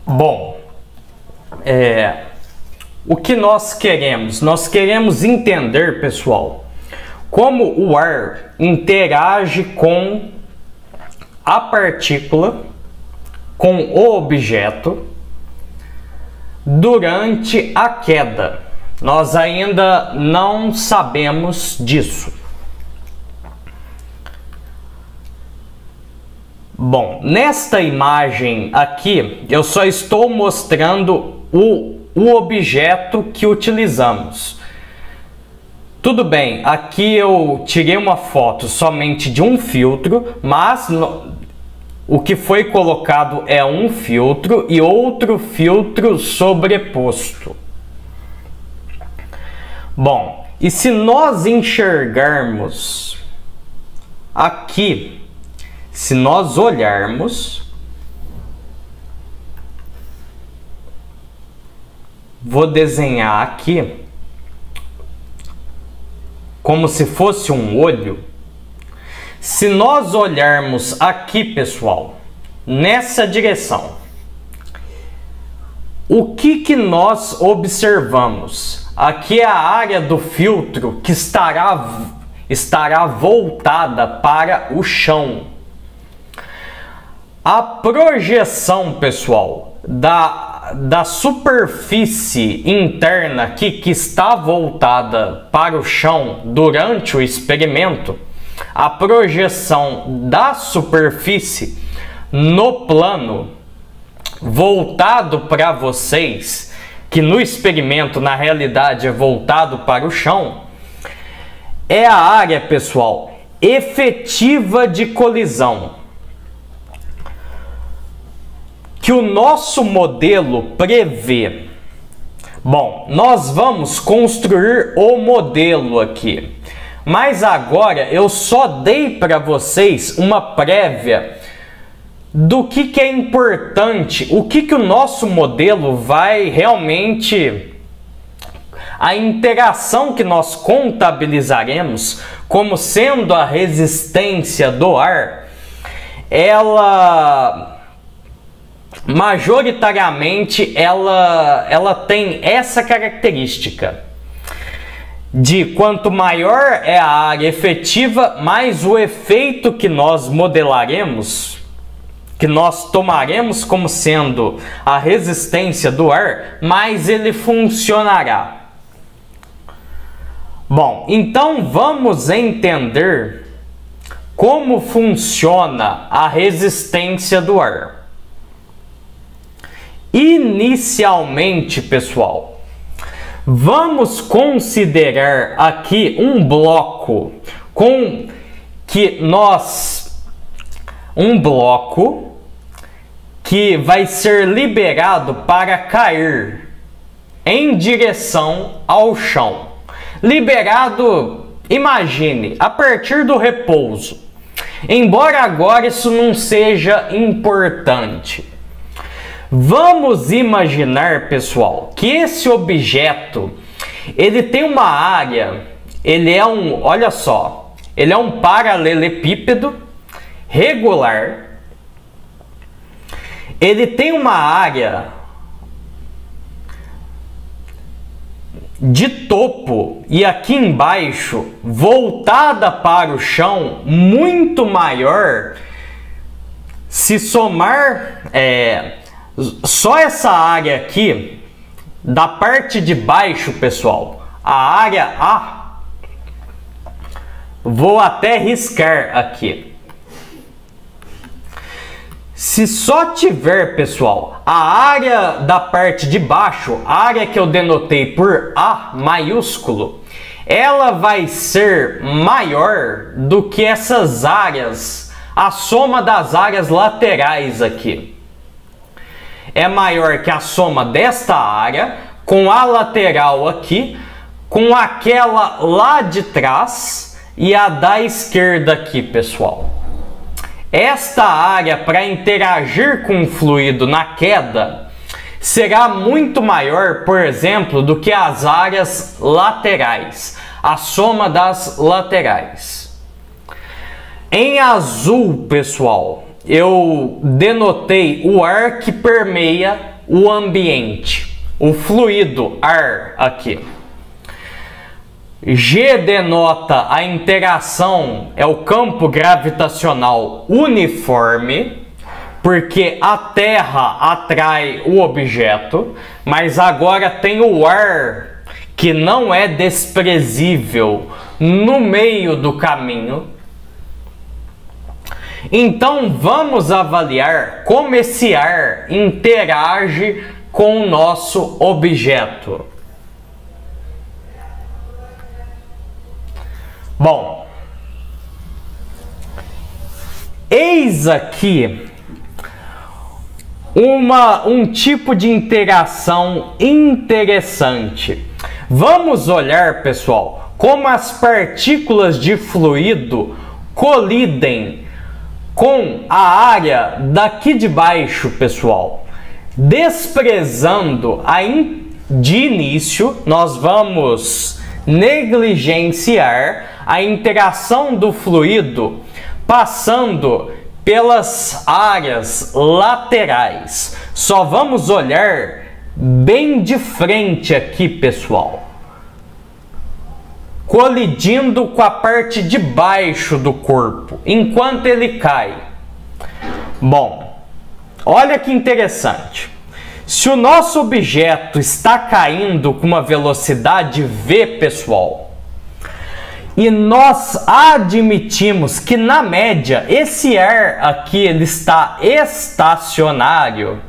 Bom, o que nós queremos? Nós queremos entender, pessoal, como o ar interage com a partícula, com o objeto, durante a queda. Nós ainda não sabemos disso. Bom, nesta imagem aqui, eu só estou mostrando o objeto que utilizamos. Tudo bem, aqui eu tirei uma foto somente de um filtro, mas o que foi colocado é um filtro e outro filtro sobreposto. Bom, e se nós enxergarmos aqui, se nós olharmos, vou desenhar aqui como se fosse um olho. Se nós olharmos aqui, pessoal, nessa direção, o que nós observamos? Aqui é a área do filtro que estará voltada para o chão. A projeção, pessoal, da superfície interna aqui, que está voltada para o chão durante o experimento, a projeção da superfície no plano voltado para vocês, que no experimento na realidade é voltado para o chão, é a área, pessoal, efetiva de colisão, que o nosso modelo prevê. Bom, nós vamos construir o modelo aqui, mas agora eu só dei para vocês uma prévia do que é importante, o que o nosso modelo vai realmente, a interação que nós contabilizaremos como sendo a resistência do ar, ela majoritariamente ela tem essa característica de quanto maior é a área efetiva, mais o efeito que nós modelaremos, que nós tomaremos como sendo a resistência do ar, mais ele funcionará. Bom, então vamos entender como funciona a resistência do ar. Inicialmente, pessoal, vamos considerar aqui um bloco que vai ser liberado para cair em direção ao chão. Liberado, imagine, a partir do repouso. Embora agora isso não seja importante. Vamos imaginar, pessoal, que esse objeto, ele tem uma área, olha só, ele é um paralelepípedo regular. Ele tem uma área de topo e aqui embaixo voltada para o chão muito maior. Se somar só essa área aqui da parte de baixo, pessoal, a área A, vou até riscar aqui. Se só tiver, pessoal, a área da parte de baixo, a área que eu denotei por A maiúsculo, ela vai ser maior do que essas áreas, a soma das áreas laterais aqui. É maior que a soma desta área com a lateral aqui, com aquela lá de trás e a da esquerda aqui, pessoal. Esta área, para interagir com o fluido na queda, será muito maior, por exemplo, do que as áreas laterais, a soma das laterais. Em azul, pessoal, eu denotei o ar que permeia o ambiente, o fluido, ar aqui. G denota a interação, é o campo gravitacional uniforme, porque a Terra atrai o objeto, mas agora tem o ar, que não é desprezível, no meio do caminho. Então vamos avaliar como esse ar interage com o nosso objeto. Bom, eis aqui um tipo de interação interessante. Vamos olhar, pessoal, como as partículas de fluido colidem com a área daqui de baixo, pessoal. Desprezando de início, nós vamos negligenciar a interação do fluido passando pelas áreas laterais. Só vamos olhar bem de frente aqui, pessoal, colidindo com a parte de baixo do corpo, enquanto ele cai. Bom, olha que interessante. Se o nosso objeto está caindo com uma velocidade v, pessoal, e nós admitimos que na média esse ar aqui ele está estacionário,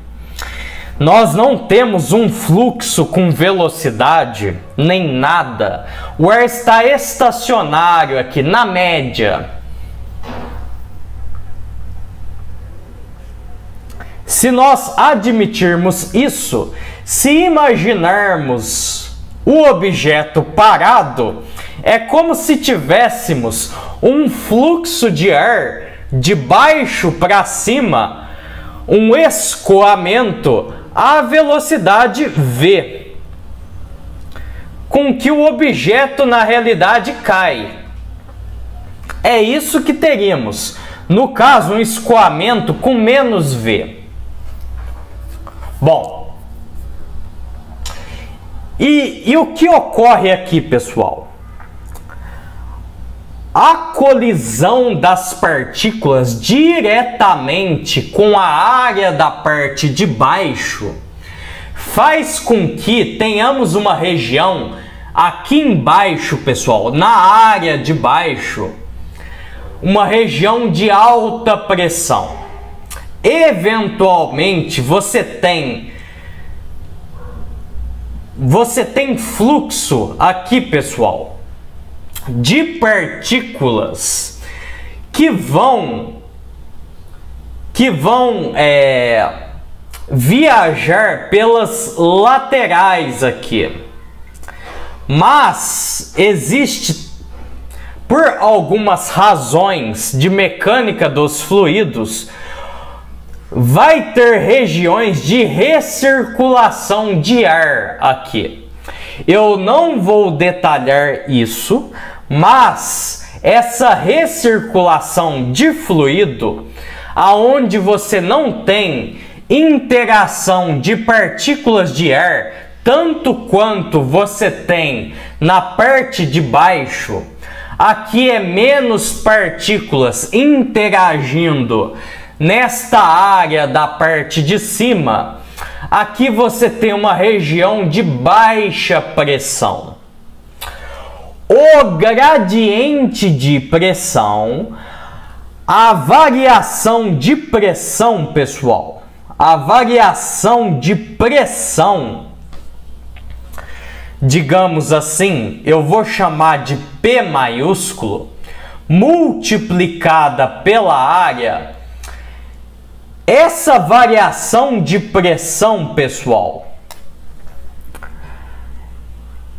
nós não temos um fluxo com velocidade nem nada, o ar está estacionário aqui na média. Se nós admitirmos isso, se imaginarmos o objeto parado, é como se tivéssemos um fluxo de ar de baixo para cima, um escoamento à velocidade v, com que o objeto na realidade cai. É isso que teríamos, no caso, um escoamento com menos v. Bom, e o que ocorre aqui, pessoal? A colisão das partículas diretamente com a área da parte de baixo faz com que tenhamos uma região aqui embaixo, pessoal, na área de baixo, uma região de alta pressão. Eventualmente você tem fluxo aqui, pessoal, de partículas que vão viajar pelas laterais aqui. Mas existe, por algumas razões de mecânica dos fluidos, vai ter regiões de recirculação de ar aqui. Eu não vou detalhar isso, mas essa recirculação de fluido, aonde você não tem interação de partículas de ar, tanto quanto você tem na parte de baixo, aqui é menos partículas interagindo nesta área da parte de cima. Aqui você tem uma região de baixa pressão. O gradiente de pressão, a variação de pressão, pessoal, a variação de pressão, digamos assim, eu vou chamar de P maiúsculo, multiplicada pela área. Essa variação de pressão, pessoal,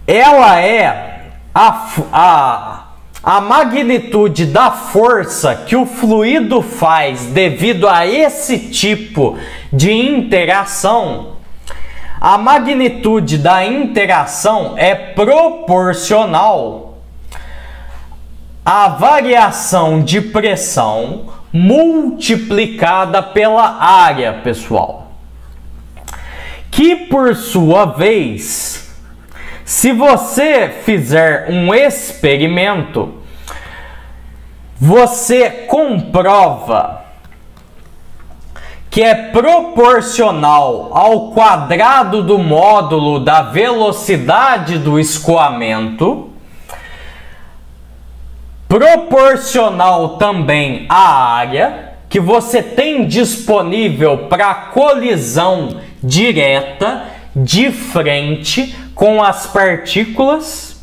ela é a magnitude da força que o fluido faz devido a esse tipo de interação. A magnitude da interação é proporcional à variação de pressão multiplicada pela área, pessoal. que por sua vez, se você fizer um experimento, você comprova que é proporcional ao quadrado do módulo da velocidade do escoamento, proporcional também à área que você tem disponível para colisão direta de frente com as partículas.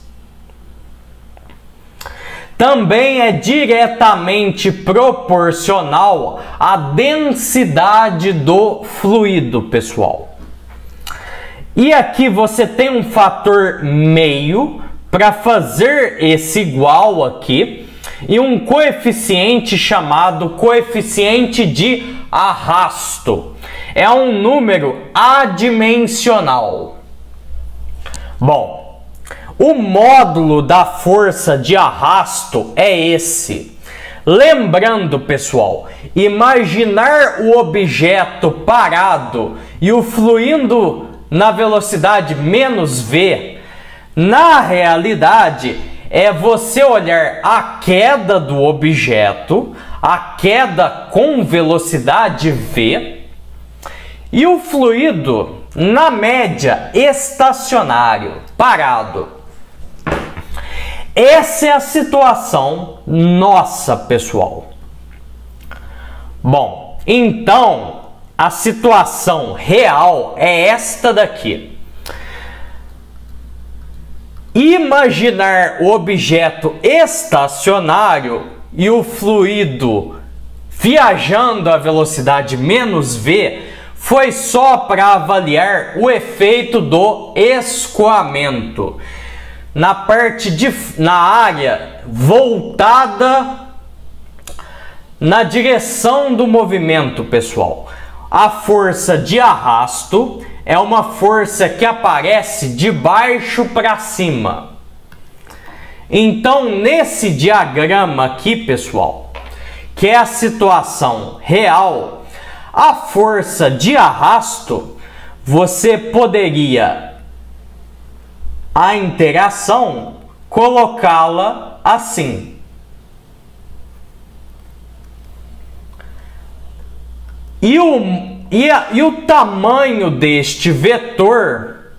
Também é diretamente proporcional à densidade do fluido, pessoal. E aqui você tem um fator meio para fazer esse igual aqui e um coeficiente chamado coeficiente de arrasto. É um número adimensional. Bom, o módulo da força de arrasto é esse. Lembrando, pessoal, imaginar o objeto parado e o fluindo na velocidade menos v, na realidade, é você olhar a queda do objeto, a queda com velocidade v, e o fluido, na média, estacionário, parado. Essa é a situação nossa, pessoal. Bom, então, a situação real é esta daqui. Imaginar o objeto estacionário e o fluido viajando a velocidade menos v foi só para avaliar o efeito do escoamento na área voltada na direção do movimento, pessoal. A força de arrasto é uma força que aparece de baixo para cima. Então, nesse diagrama aqui, pessoal, que é a situação real, a força de arrasto, você poderia a interação colocá-la assim. E o tamanho deste vetor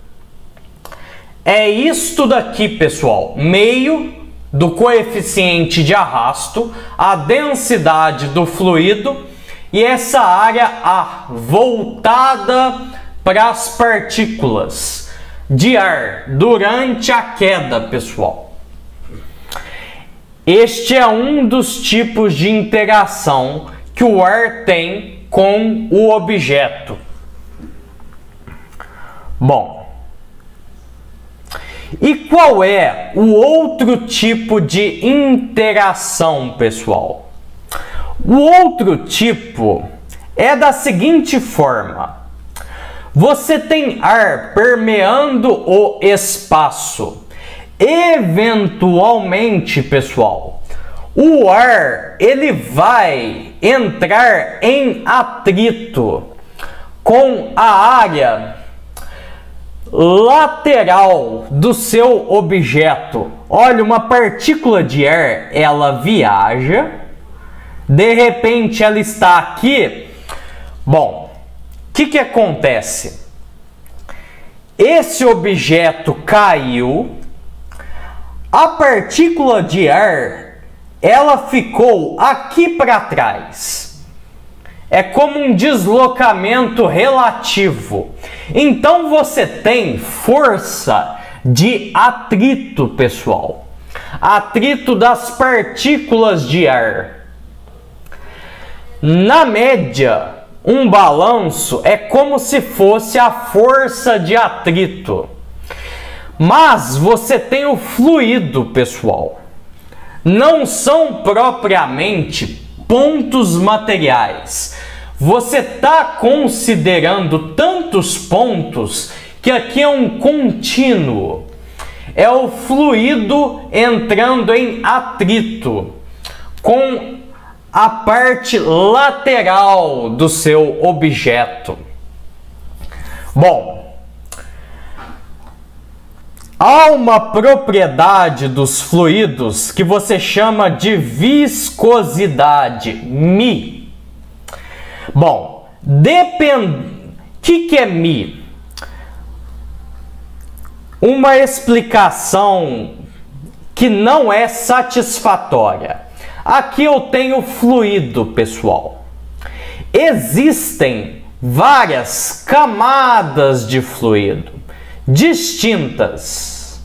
é isto daqui, pessoal. Meio do coeficiente de arrasto, a densidade do fluido e essa área A voltada para as partículas de ar durante a queda, pessoal. Este é um dos tipos de interação que o ar tem com o objeto. Bom, e qual é o outro tipo de interação, pessoal? O outro tipo é da seguinte forma: você tem ar permeando o espaço. Eventualmente, pessoal, o ar ele vai entrar em atrito com a área lateral do seu objeto. Olha, uma partícula de ar, ela viaja, de repente ela está aqui. Bom, o que acontece? Esse objeto caiu, a partícula de ar, ela ficou aqui para trás. É como um deslocamento relativo. Então você tem força de atrito, pessoal. Atrito das partículas de ar. Na média, um balanço é como se fosse a força de atrito. Mas você tem o fluido, pessoal. Não são propriamente pontos materiais. Você está considerando tantos pontos que aqui é um contínuo. É o fluido entrando em atrito com a parte lateral do seu objeto. Bom, Há uma propriedade dos fluidos que você chama de viscosidade, μ. Bom, que é μ? Uma explicação que não é satisfatória. Aqui eu tenho fluido, pessoal. Existem várias camadas de fluido distintas.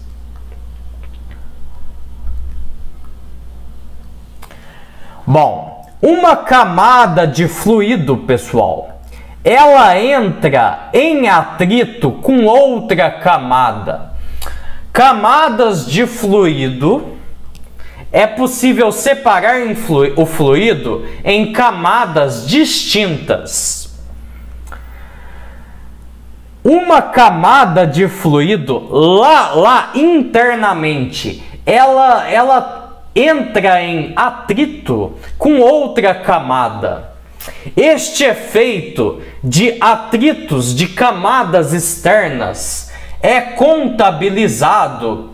Bom, uma camada de fluido, pessoal, ela entra em atrito com outra camada. Camadas de fluido, é possível separar o fluido em camadas distintas. Uma camada de fluido, lá internamente, ela entra em atrito com outra camada. Este efeito de atritos de camadas externas é contabilizado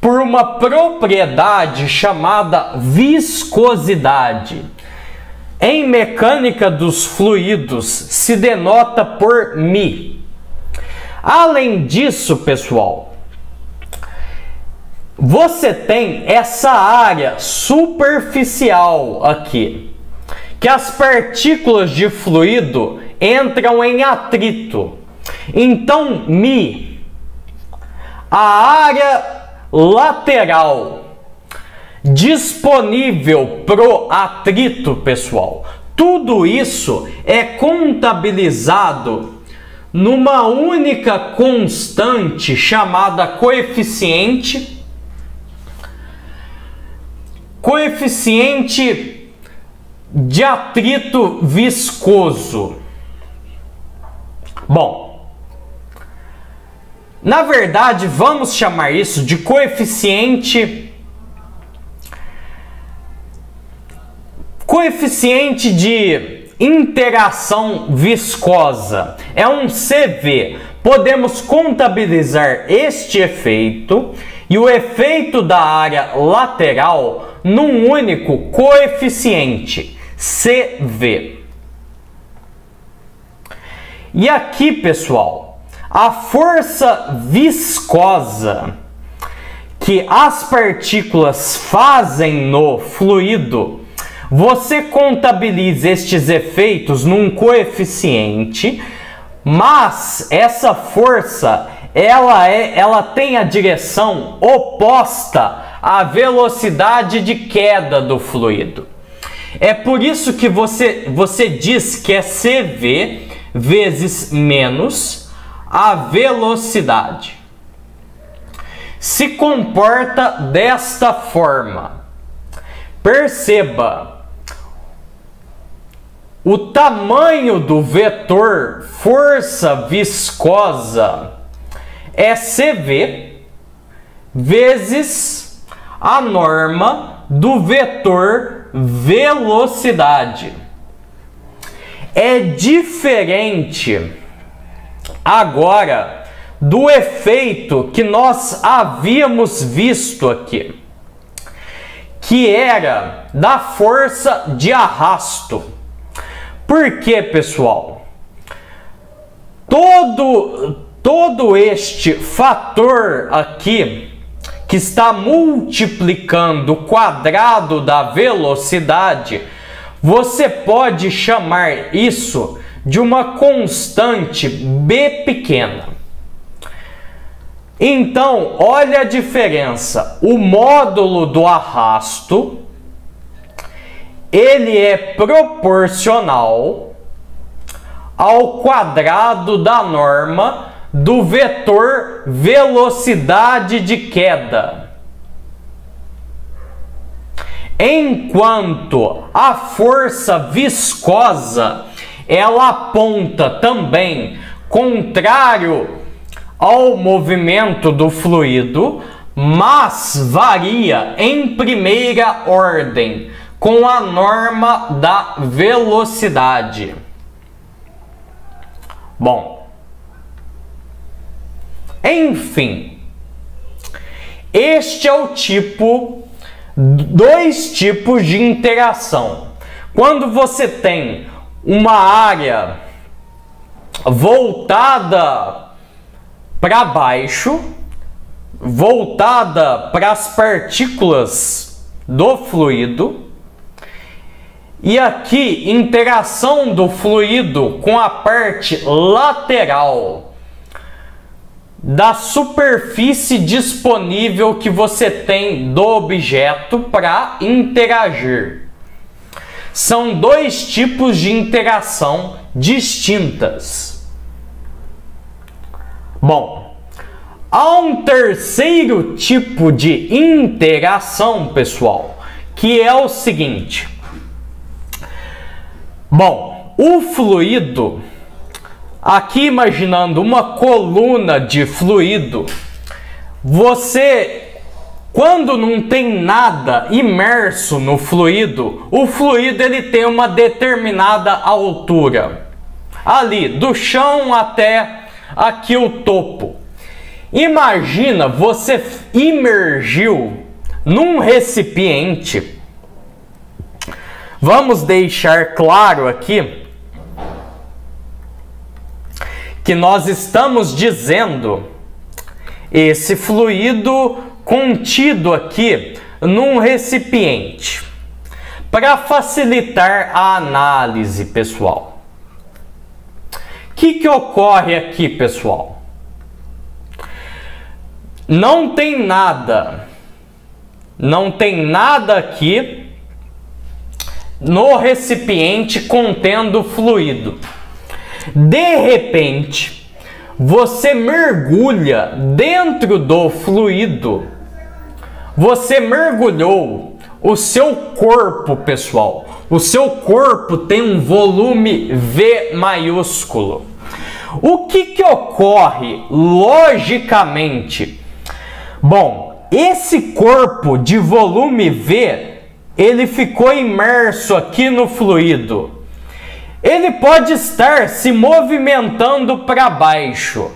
por uma propriedade chamada viscosidade. Em mecânica dos fluidos se denota por μ. Além disso, pessoal, você tem essa área superficial aqui, que as partículas de fluido entram em atrito. Então, μ, a área lateral disponível pro atrito, pessoal, tudo isso é contabilizado numa única constante chamada coeficiente de atrito viscoso. Bom, na verdade, vamos chamar isso de coeficiente de interação viscosa. É um CV. Podemos contabilizar este efeito e o efeito da área lateral num único coeficiente, CV. E aqui, pessoal, a força viscosa que as partículas fazem no fluido, você contabiliza estes efeitos num coeficiente, mas essa força ela tem a direção oposta à velocidade de queda do fluido. É por isso que você diz que é CV vezes menos a velocidade. Se comporta desta forma. Perceba, o tamanho do vetor força viscosa é CV vezes a norma do vetor velocidade. É diferente agora do efeito que nós havíamos visto aqui, que era da força de arrasto. Por quê, pessoal? Todo este fator aqui, que está multiplicando o quadrado da velocidade, você pode chamar isso de uma constante B pequena. Então, olha a diferença. O módulo do arrasto, ele é proporcional ao quadrado da norma do vetor velocidade de queda. Enquanto a força viscosa, ela aponta também contrário ao movimento do fluido, mas varia em primeira ordem com a norma da velocidade. Bom, enfim, Este é o tipo, dois tipos de interação. Quando você tem uma área voltada para baixo, voltada para as partículas do fluido, e aqui interação do fluido com a parte lateral da superfície disponível que você tem do objeto para interagir. São dois tipos de interação distintas. Bom, há um terceiro tipo de interação, pessoal, que é o seguinte. Bom, o fluido, aqui imaginando uma coluna de fluido, você, quando não tem nada imerso no fluido, o fluido ele tem uma determinada altura, ali do chão até aqui o topo. Imagina, você imergiu num recipiente. Vamos deixar claro aqui que nós estamos dizendo esse fluido contido aqui num recipiente, para facilitar a análise, pessoal. O que ocorre aqui, pessoal? Não tem nada aqui no recipiente contendo fluido. De repente, você mergulha dentro do fluido, você mergulhou o seu corpo, pessoal. O seu corpo tem um volume V maiúsculo. O que ocorre logicamente? Bom, esse corpo de volume V, ele ficou imerso aqui no fluido. Ele pode estar se movimentando para baixo,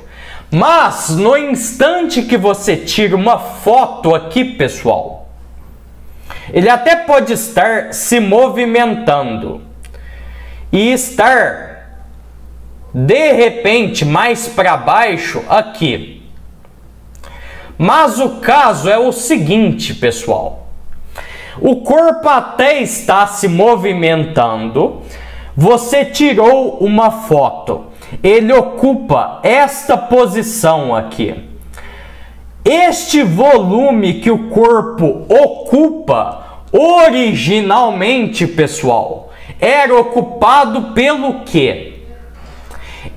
mas no instante que você tira uma foto aqui, pessoal, ele até pode estar se movimentando e estar de repente mais para baixo aqui. Mas o caso é o seguinte, pessoal. O corpo até está se movimentando, você tirou uma foto, ele ocupa esta posição aqui. Este volume que o corpo ocupa, originalmente, pessoal, era ocupado pelo quê?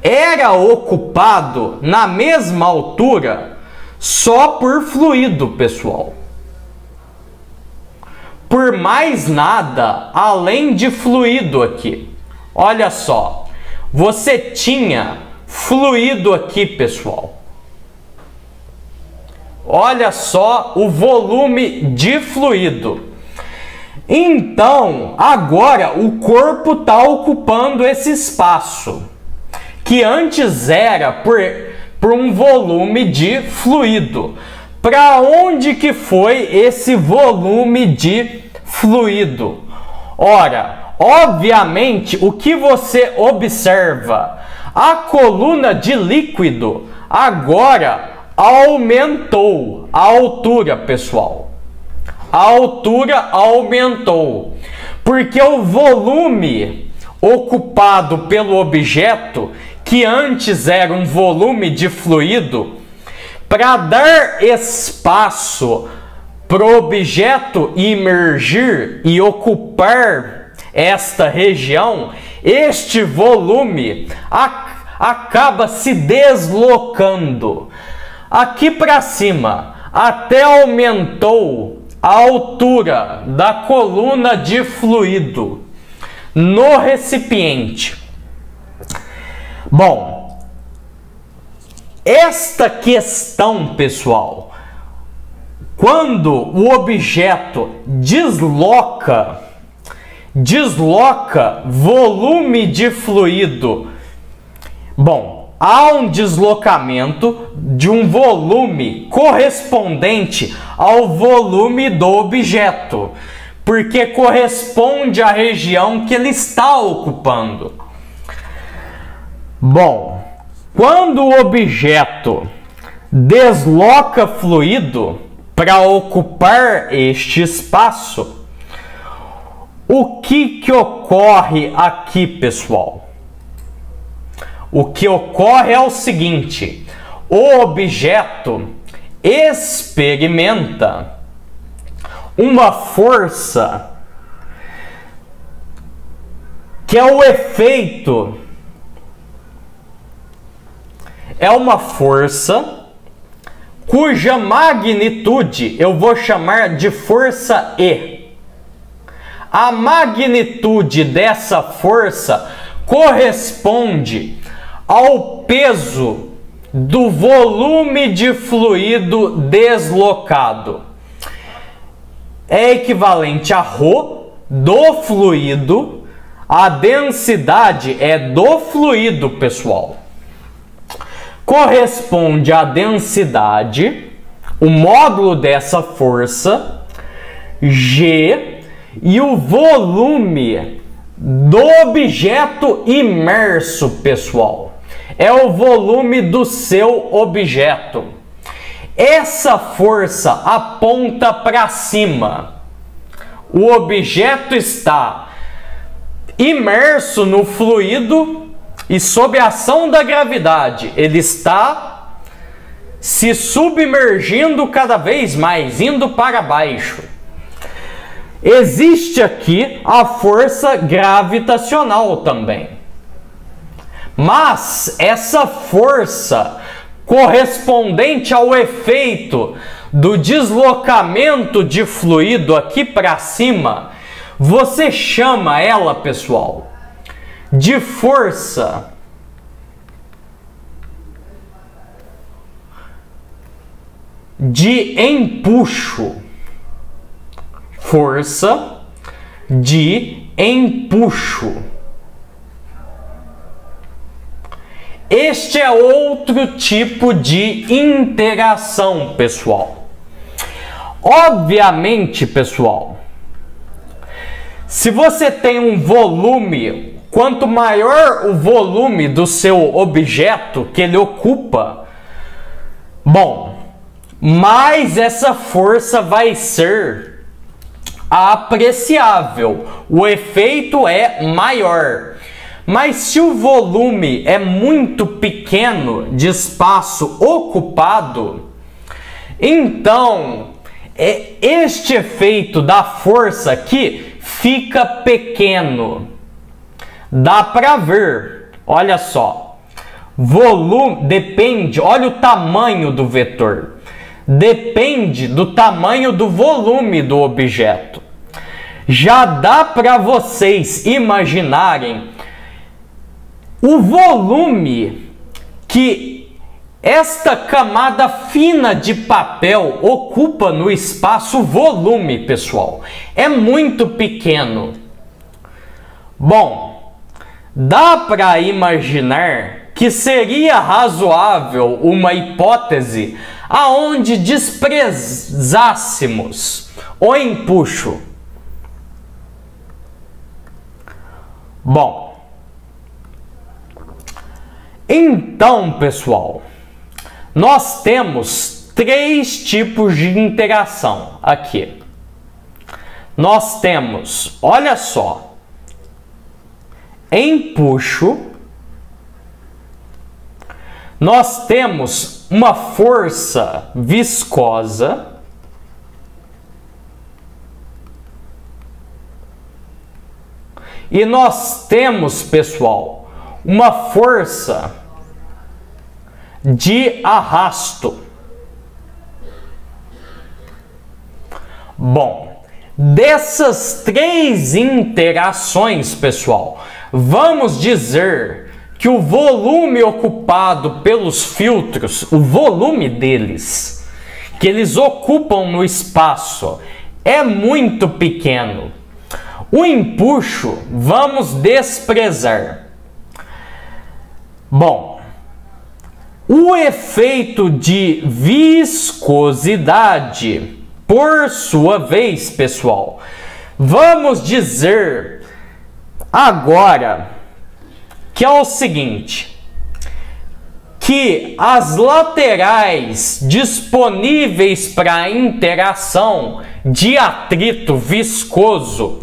Era ocupado na mesma altura só por fluido, pessoal. Por mais nada além de fluido aqui. Olha só, você tinha fluido aqui, pessoal. Olha só o volume de fluido. Então, agora o corpo está ocupando esse espaço, que antes era por um volume de fluido. Para onde que foi esse volume de fluido? Ora, obviamente, o que você observa? A coluna de líquido agora aumentou a altura, pessoal. A altura aumentou, porque o volume ocupado pelo objeto, que antes era um volume de fluido, para dar espaço para o objeto imergir e ocupar esta região, este volume acaba se deslocando aqui para cima, até aumentou a altura da coluna de fluido no recipiente. Bom, esta questão, pessoal, quando o objeto desloca volume de fluido, bom, há um deslocamento de um volume correspondente ao volume do objeto, porque corresponde à região que ele está ocupando. Bom, quando o objeto desloca fluido para ocupar este espaço, o que ocorre aqui, pessoal? O que ocorre é o seguinte: o objeto experimenta uma força que é o efeito, é uma força cuja magnitude eu vou chamar de força E. A magnitude dessa força corresponde ao peso do volume de fluido deslocado. É equivalente a ρ do fluido, a densidade é do fluido, pessoal. Corresponde à densidade, o módulo dessa força, G, e o volume do objeto imerso, pessoal. É o volume do seu objeto. Essa força aponta para cima. O objeto está imerso no fluido e sob a ação da gravidade, ele está se submergindo cada vez mais, indo para baixo. Existe aqui a força gravitacional também. Mas essa força correspondente ao efeito do deslocamento de fluido aqui para cima, você chama ela, pessoal, de força de empuxo. Força de empuxo. Este é outro tipo de interação, pessoal. Obviamente, pessoal, se você tem um volume, quanto maior o volume do seu objeto que ele ocupa, bom, mais essa força vai ser apreciável. O efeito é maior. Mas se o volume é muito pequeno de espaço ocupado, então este efeito da força aqui fica pequeno. Dá para ver, olha só, volume depende, olha o tamanho do vetor, depende do tamanho do volume do objeto. Já dá para vocês imaginarem o volume que esta camada fina de papel ocupa no espaço. Volume, pessoal, é muito pequeno. Bom, dá para imaginar que seria razoável uma hipótese aonde desprezássemos o empuxo. Bom, então, pessoal, nós temos três tipos de interação aqui. Nós temos, olha só, empuxo. Nós temos uma força viscosa. E nós temos, pessoal, uma força de arrasto. Bom, dessas três interações, pessoal, vamos dizer que o volume ocupado pelos filtros, o volume deles, que eles ocupam no espaço, é muito pequeno. O empuxo vamos desprezar. Bom, O efeito de viscosidade, por sua vez, pessoal, vamos dizer agora que é o seguinte, que as laterais disponíveis para interação de atrito viscoso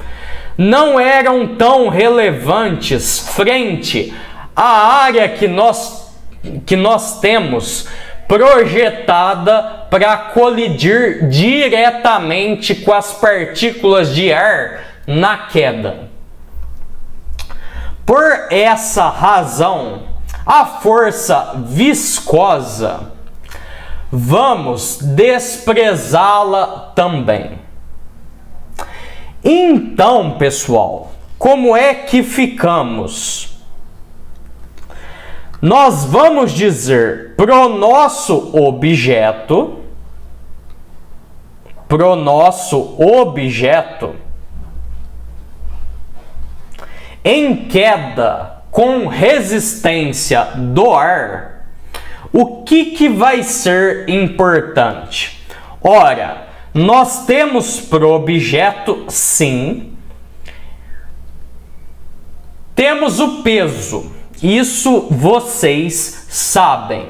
não eram tão relevantes frente à área que nós temos projetada para colidir diretamente com as partículas de ar na queda. Por essa razão, a força viscosa, vamos desprezá-la também. Então, pessoal, como é que ficamos? Nós vamos dizer pro nosso objeto, em queda com resistência do ar, o que vai ser importante? Ora, nós temos pro objeto, sim, temos o peso, isso vocês sabem.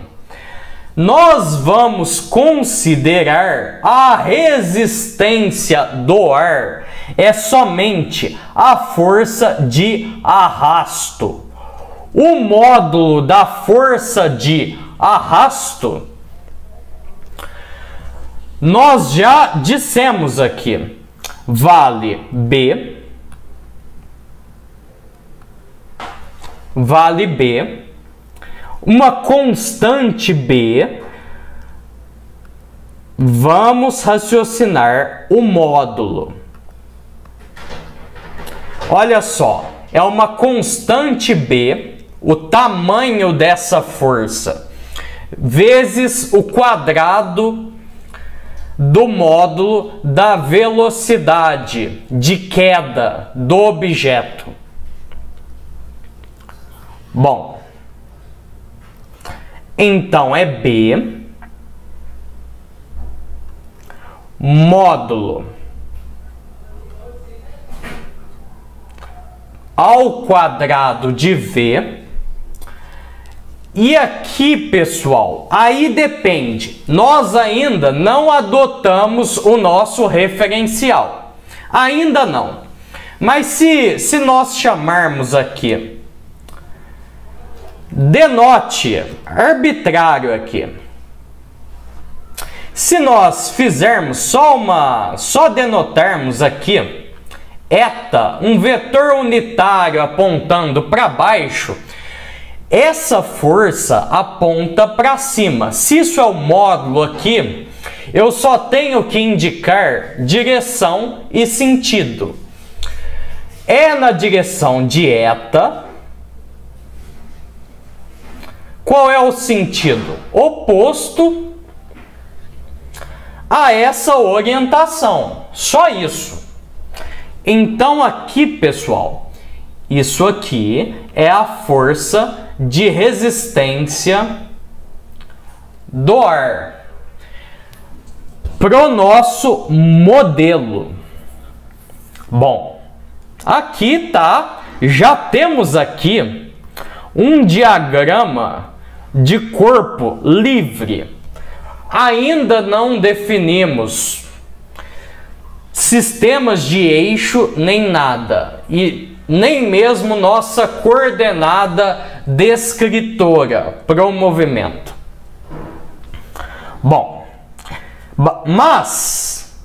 Nós vamos considerar a resistência do ar é somente a força de arrasto. O módulo da força de arrasto, nós já dissemos aqui, vale B, uma constante B, vamos raciocinar o módulo. Olha só, é uma constante B, o tamanho dessa força, vezes o quadrado do módulo da velocidade de queda do objeto. Bom, então é B módulo ao quadrado de V. E aqui, pessoal, aí depende. Nós ainda não adotamos o nosso referencial. Ainda não. Mas se nós chamarmos aqui, denote arbitrário aqui. Se nós fizermos só denotarmos aqui, eta, um vetor unitário apontando para baixo, essa força aponta para cima. Se isso é o módulo aqui, eu só tenho que indicar direção e sentido. É na direção de eta. Qual é o sentido? Oposto a essa orientação. Só isso. Então aqui, pessoal, isso aqui é a força de resistência do ar pro nosso modelo. Bom, aqui tá, já temos aqui um diagrama de corpo livre. Ainda não definimos sistemas de eixo nem nada, e nem mesmo nossa coordenada descritora para o movimento. Bom, mas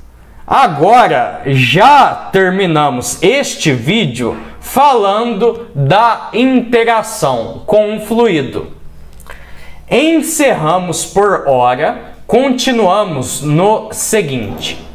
agora já terminamos este vídeo falando da interação com o fluido. Encerramos por hora, continuamos no seguinte.